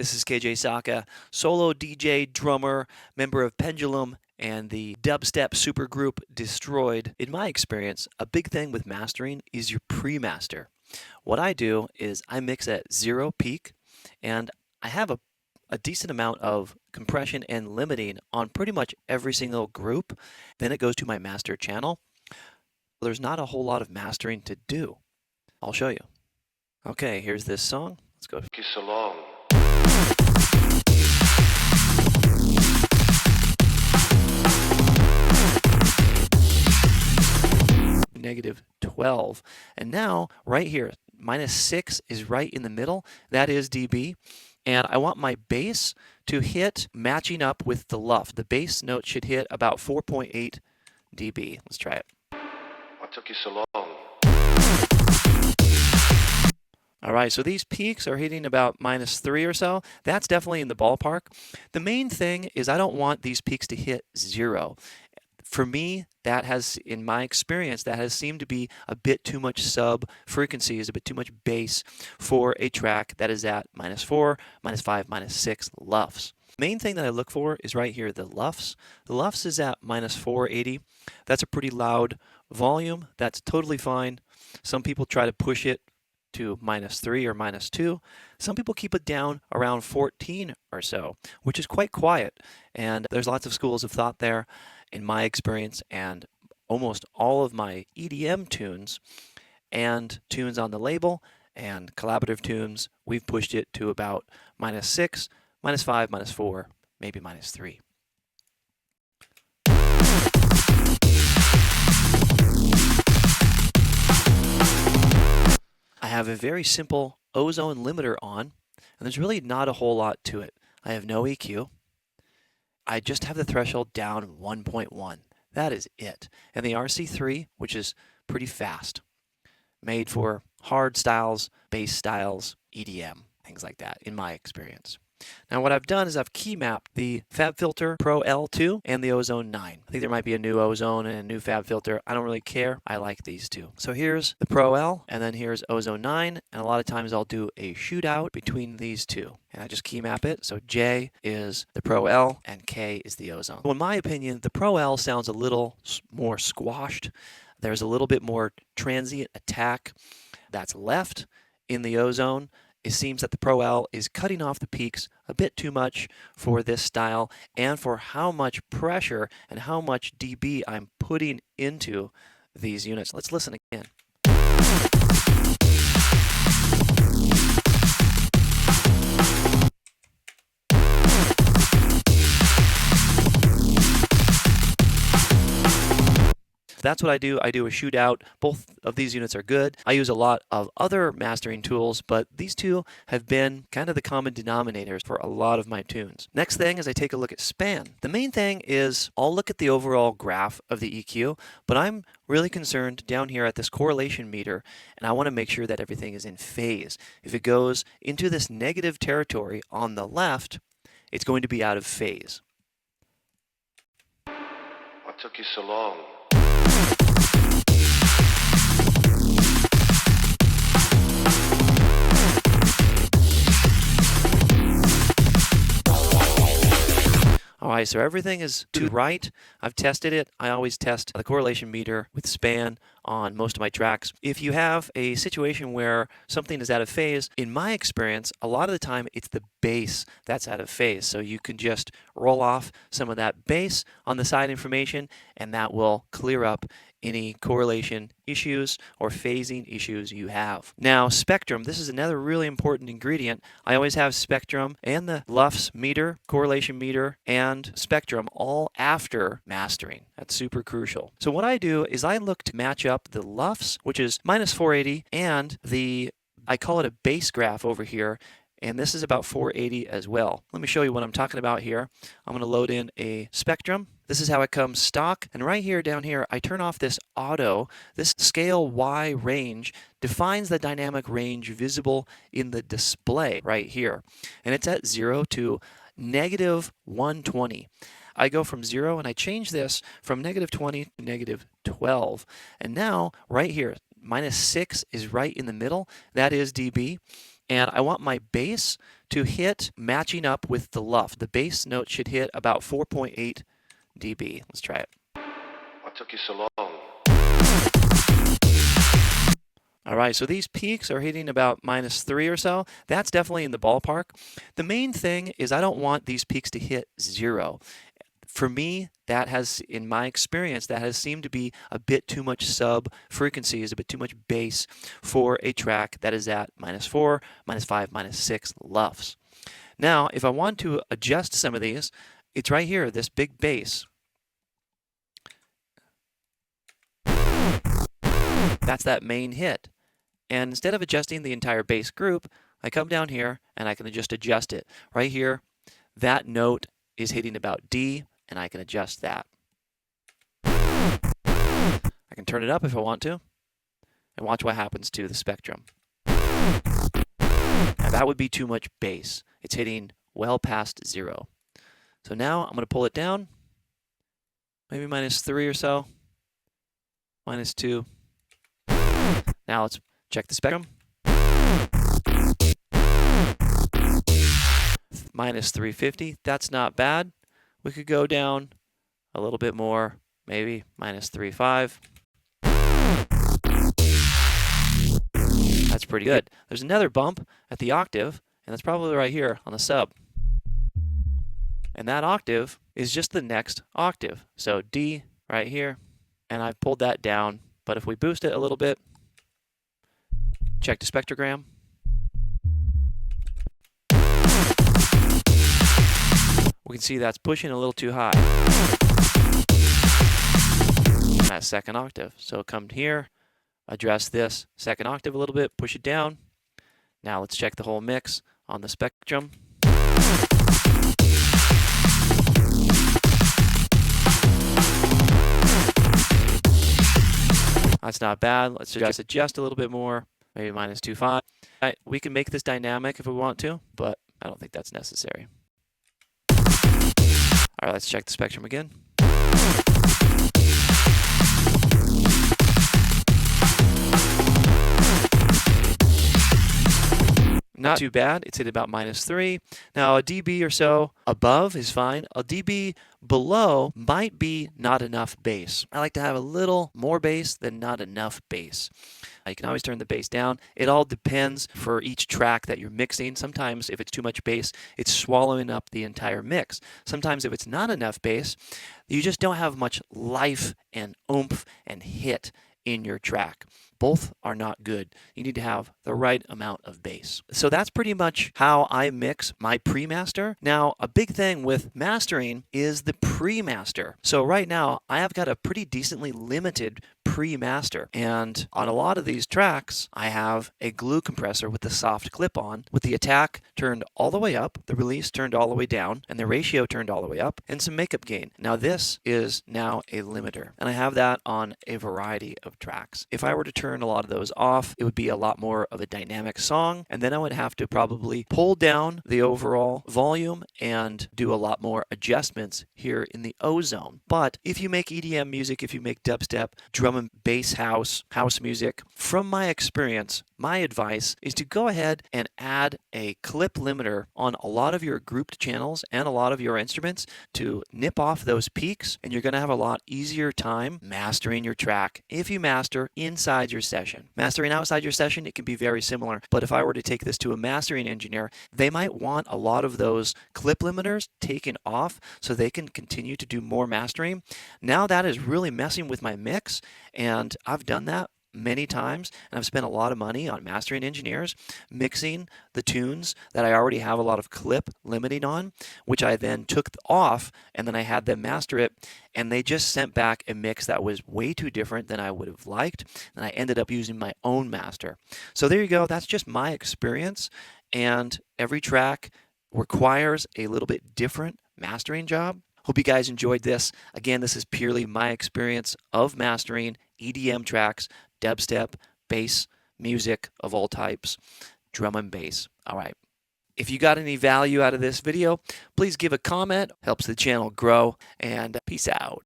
This is KJ Sawka, solo DJ, drummer, member of Pendulum, and the dubstep supergroup Destroyed. In my experience, a big thing with mastering is your pre-master. What I do is I mix at 0 peak, and I have a decent amount of compression and limiting on pretty much every single group. Then it goes to my master channel. There's not a whole lot of mastering to do. I'll show you. Okay, here's this song. Let's go. Kiss along. -12. And now, right here, -6 is right in the middle. That is dB. And I want my bass to hit matching up with the luff. The bass note should hit about 4.8 dB. Let's try it. What took you so long? All right, so these peaks are hitting about -3 or so. That's definitely in the ballpark. The main thing is I don't want these peaks to hit 0. For me, that has, in my experience, that has seemed to be a bit too much sub frequencies, a bit too much bass for a track that is at -4, -5, -6 luffs. Main thing that I look for is right here, the luffs. The luffs is at -480. That's a pretty loud volume. That's totally fine. Some people try to push it to -3 or -2. Some people keep it down around 14 or so, which is quite quiet. And there's lots of schools of thought there. In my experience, and almost all of my EDM tunes and tunes on the label and collaborative tunes, we've pushed it to about -6, -5, -4, maybe -3. I have a very simple ozone limiter on, and there's really not a whole lot to it. I have no EQ. I just have the threshold down 1.1. That is it. And the RC3, which is pretty fast, made for hard styles, bass styles, EDM, things like that, in my experience. Now what I've done is I've key mapped the FabFilter Pro L2 and the Ozone 9. I think there might be a new Ozone and a new FabFilter. I don't really care. I like these two. So here's the Pro L, and then here's Ozone 9, and a lot of times I'll do a shootout between these two. And I just key map it. So J is the Pro L and K is the Ozone. Well, in my opinion, the Pro L sounds a little more squashed. There's a little bit more transient attack that's left in the Ozone. It seems that the Pro L is cutting off the peaks a bit too much for this style and for how much pressure and how much dB I'm putting into these units. Let's listen again. That's what I do. I do a shootout. Both of these units are good. I use a lot of other mastering tools, but these two have been kind of the common denominators for a lot of my tunes. Next thing is I take a look at span. The main thing is I'll look at the overall graph of the EQ, but I'm really concerned down here at this correlation meter, and I want to make sure that everything is in phase. If it goes into this negative territory on the left, it's going to be out of phase. What took you so long? All right, so everything is to right. I've tested it. I always test the correlation meter with span on most of my tracks. If you have a situation where something is out of phase, in my experience, a lot of the time it's the bass that's out of phase. So you can just roll off some of that bass on the side information, and that will clear up any correlation issues or phasing issues you have. Now, spectrum, this is another really important ingredient. I always have spectrum and the LUFS meter, correlation meter, and spectrum all after mastering. That's super crucial. So what I do is I look to match up the LUFS, which is -480, and I call it a bass graph over here, and this is about 480 as well. Let me show you what I'm talking about here. I'm going to load in a spectrum. This is how it comes stock. And right here, down here, I turn off this auto. This scale Y range defines the dynamic range visible in the display right here. And it's at 0 to -120. I go from 0 and I change this from -20 to -12. And now, right here, -6 is right in the middle. That is dB. And I want my bass to hit matching up with the luff. The bass note should hit about 4.8 dB. Let's try it. What took you so long? All right, so these peaks are hitting about -3 or so. That's definitely in the ballpark. The main thing is I don't want these peaks to hit 0. For me, that has, in my experience, that has seemed to be a bit too much sub frequencies, a bit too much bass for a track that is at -4, -5, -6 luffs. Now, if I want to adjust some of these, it's right here, this big bass. That's that main hit. And instead of adjusting the entire bass group, I come down here and I can just adjust it. Right here, that note is hitting about D, and I can adjust that. I can turn it up if I want to, and watch what happens to the spectrum. Now that would be too much bass. It's hitting well past 0. So now I'm going to pull it down, maybe -3 or so, -2. Now let's check the spectrum. -350, that's not bad. We could go down a little bit more, maybe -3.5. That's pretty good. There's another bump at the octave, and that's probably right here on the sub. And that octave is just the next octave. So D right here, and I've pulled that down. But if we boost it a little bit, check the spectrogram. We can see that's pushing a little too high. That second octave. So come here, address this second octave a little bit, push it down. Now let's check the whole mix on the spectrum. That's not bad. Let's just adjust a little bit more, maybe -2.5. We can make this dynamic if we want to, but I don't think that's necessary. All right, let's check the spectrum again. Not too bad. It's at about -3. Now, a dB or so above is fine. A dB below might be not enough bass. I like to have a little more bass than not enough bass. You can always turn the bass down. It all depends for each track that you're mixing. Sometimes if it's too much bass, it's swallowing up the entire mix. Sometimes if it's not enough bass, you just don't have much life and oomph and hit in your track. Both are not good. You need to have the right amount of bass. So that's pretty much how I mix my pre-master. Now, a big thing with mastering is the pre-master. So right now, I have got a pretty decently limited pre-master. And on a lot of these tracks, I have a glue compressor with the soft clip on, with the attack turned all the way up, the release turned all the way down, and the ratio turned all the way up, and some makeup gain. Now this is now a limiter, and I have that on a variety of tracks. If I were to turn a lot of those off, it would be a lot more of a dynamic song, and then I would have to probably pull down the overall volume and do a lot more adjustments here in the O zone. But if you make EDM music, if you make dubstep, drum and bass house music, from my experience, my advice is to go ahead and add a clip limiter on a lot of your grouped channels and a lot of your instruments to nip off those peaks, and you're going to have a lot easier time mastering your track if you master inside your session. Mastering outside your session, it can be very similar, but if I were to take this to a mastering engineer, they might want a lot of those clip limiters taken off so they can continue to do more mastering. Now that is really messing with my mix, and I've done that many times, and I've spent a lot of money on mastering engineers mixing the tunes that I already have a lot of clip limiting on, which I then took off, and then I had them master it, and they just sent back a mix that was way too different than I would have liked, and I ended up using my own master. So there you go. That's just my experience, and every track requires a little bit different mastering job. Hope you guys enjoyed this. Again, this is purely my experience of mastering EDM tracks, dubstep, bass, music of all types, drum and bass. All right. If you got any value out of this video, please give a comment. Helps the channel grow, and peace out.